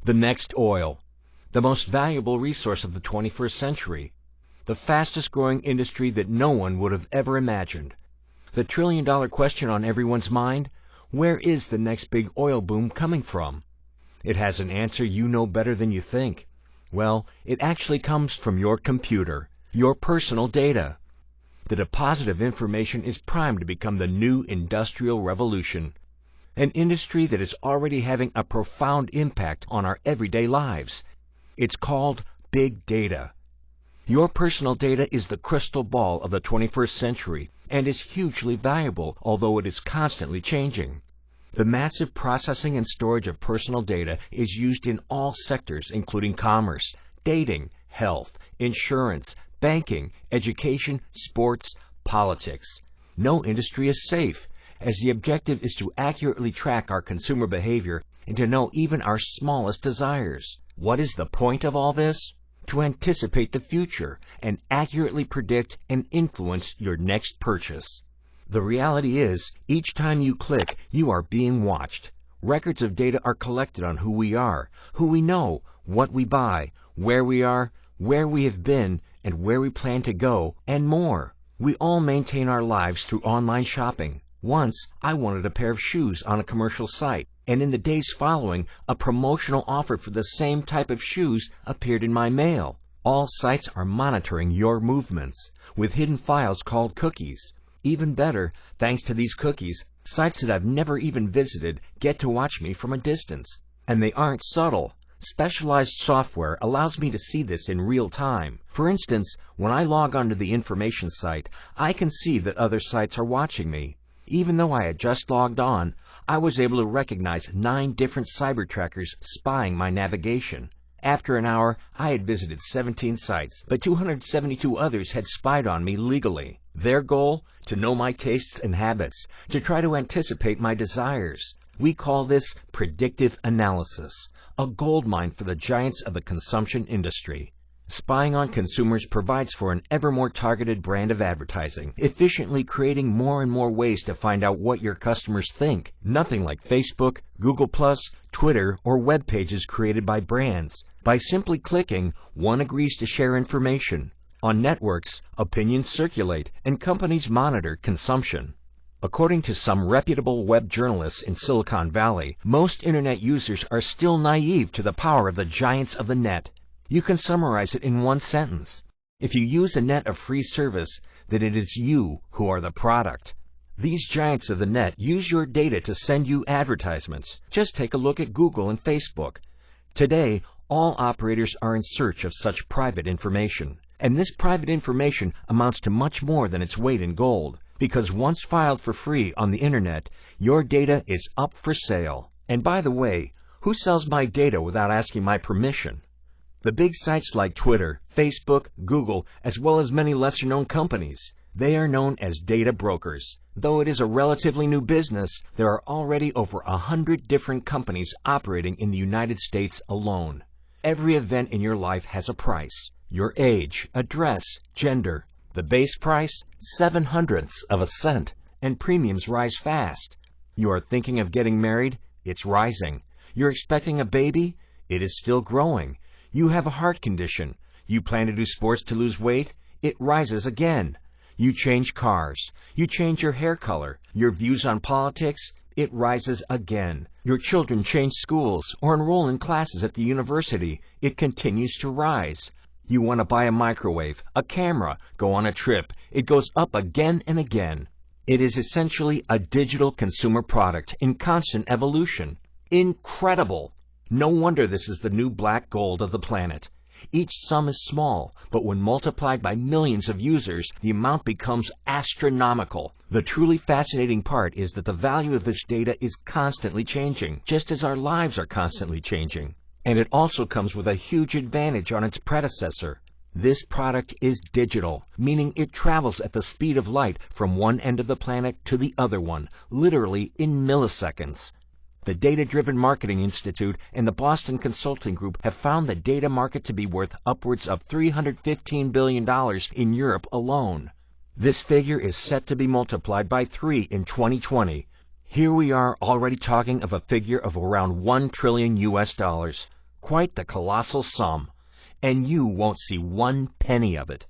The next oil, the most valuable resource of the 21st century, the fastest growing industry that no one would have ever imagined. The trillion-dollar question on everyone's mind, where is the next big oil boom coming from? It has an answer you know better than you think. Well, it actually comes from your computer, your personal data. The deposit of information is primed to become the new industrial revolution, an industry that is already having a profound impact on our everyday lives. It's called big data. Your personal data is the crystal ball of the 21st century and is hugely valuable, although it is constantly changing. The massive processing and storage of personal data is used in all sectors, including commerce, dating, health, insurance, banking, education, sports, politics. No industry is safe, as the objective is to accurately track our consumer behavior and to know even our smallest desires. What is the point of all this? To anticipate the future and accurately predict and influence your next purchase. The reality is, each time you click, you are being watched. Records of data are collected on who we are, who we know, what we buy, where we are, where we have been, and where we plan to go, and more. We all maintain our lives through online shopping. Once, I wanted a pair of shoes on a commercial site, and in the days following, a promotional offer for the same type of shoes appeared in my mail. All sites are monitoring your movements, with hidden files called cookies. Even better, thanks to these cookies, sites that I've never even visited get to watch me from a distance. And they aren't subtle. Specialized software allows me to see this in real time. For instance, when I log onto the information site, I can see that other sites are watching me. Even though I had just logged on, I was able to recognize 9 different cyber trackers spying my navigation. After an hour, I had visited 17 sites, but 272 others had spied on me legally. Their goal? To know my tastes and habits, to try to anticipate my desires. We call this predictive analysis, a goldmine for the giants of the consumption industry. Spying on consumers provides for an ever more targeted brand of advertising, efficiently creating more and more ways to find out what your customers think. Nothing like Facebook, Google+, Twitter, or web pages created by brands. By simply clicking, one agrees to share information. On networks, opinions circulate, and companies monitor consumption. According to some reputable web journalists in Silicon Valley, most Internet users are still naive to the power of the giants of the net. You can summarize it in one sentence. If you use a net of free service, then it is you who are the product. These giants of the net use your data to send you advertisements. Just take a look at Google and Facebook. Today, all operators are in search of such private information. And this private information amounts to much more than its weight in gold, because once filed for free on the Internet, your data is up for sale. And by the way, who sells my data without asking my permission? The big sites like Twitter, Facebook, Google, as well as many lesser-known companies. They are known as data brokers. Though it is a relatively new business, there are already over 100 different companies operating in the United States alone. Every event in your life has a price. Your age, address, gender. The base price, 0.07 of a cent, and premiums rise fast. You are thinking of getting married? It's rising. You're expecting a baby? It is still growing. You have a heart condition. You plan to do sports to lose weight? It rises again. You change cars. You change your hair color. Your views on politics? It rises again. Your children change schools or enroll in classes at the university. It continues to rise. You want to buy a microwave, a camera, go on a trip. It goes up again and again. It is essentially a digital consumer product in constant evolution. Incredible! No wonder this is the new black gold of the planet. Each sum is small, but when multiplied by millions of users, the amount becomes astronomical. The truly fascinating part is that the value of this data is constantly changing, just as our lives are constantly changing. And it also comes with a huge advantage on its predecessor. This product is digital, meaning it travels at the speed of light from one end of the planet to the other one, literally in milliseconds. The Data-Driven Marketing Institute and the Boston Consulting Group have found the data market to be worth upwards of $315 billion in Europe alone. This figure is set to be multiplied by 3 in 2020. Here we are already talking of a figure of around $1 trillion US. Quite the colossal sum, and you won't see one penny of it.